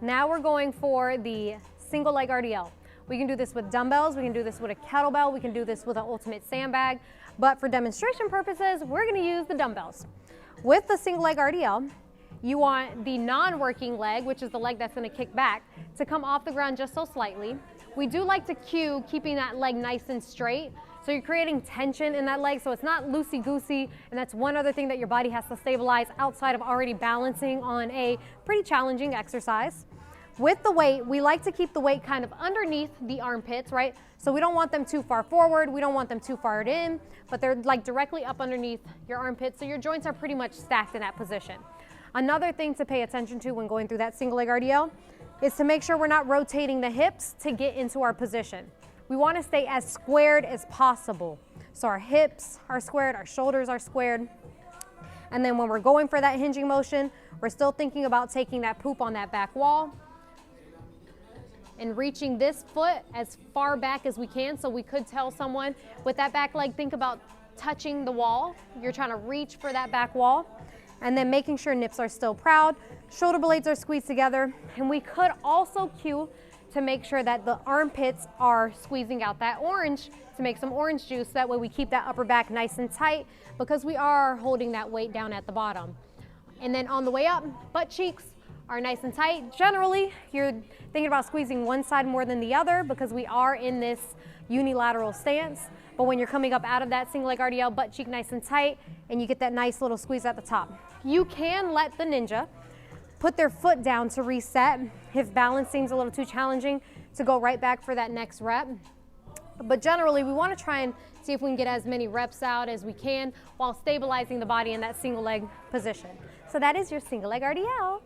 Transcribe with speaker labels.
Speaker 1: Now we're going for the single leg RDL. We can do this with dumbbells, we can do this with a kettlebell, we can do this with an ultimate sandbag, but for demonstration purposes, we're gonna use the dumbbells. With the single leg RDL, you want the non-working leg, which is the leg that's gonna kick back, to come off the ground just so slightly. We do like to cue keeping that leg nice and straight, so you're creating tension in that leg so it's not loosey-goosey, and that's one other thing that your body has to stabilize outside of already balancing on a pretty challenging exercise. With the weight, we like to keep the weight kind of underneath the armpits, right? So we don't want them too far forward, we don't want them too far in, but they're like directly up underneath your armpits, so your joints are pretty much stacked in that position. Another thing to pay attention to when going through that single leg RDL is to make sure we're not rotating the hips to get into our position. We want to stay as squared as possible. So our hips are squared, our shoulders are squared. And then when we're going for that hinging motion, we're still thinking about taking that poop on that back wall and reaching this foot as far back as we can. So we could tell someone with that back leg, think about touching the wall. You're trying to reach for that back wall. And then making sure nips are still proud, shoulder blades are squeezed together. And we could also cue to make sure that the armpits are squeezing out that orange to make some orange juice. That way we keep that upper back nice and tight because we are holding that weight down at the bottom. And then on the way up, butt cheeks are nice and tight. Generally, you're thinking about squeezing one side more than the other because we are in this unilateral stance. But when you're coming up out of that single leg RDL, butt cheek nice and tight, and you get that nice little squeeze at the top. You can let the ninja put their foot down to reset if balance seems a little too challenging to go right back for that next rep. But generally, we want to try and see if we can get as many reps out as we can while stabilizing the body in that single leg position. So that is your single leg RDL.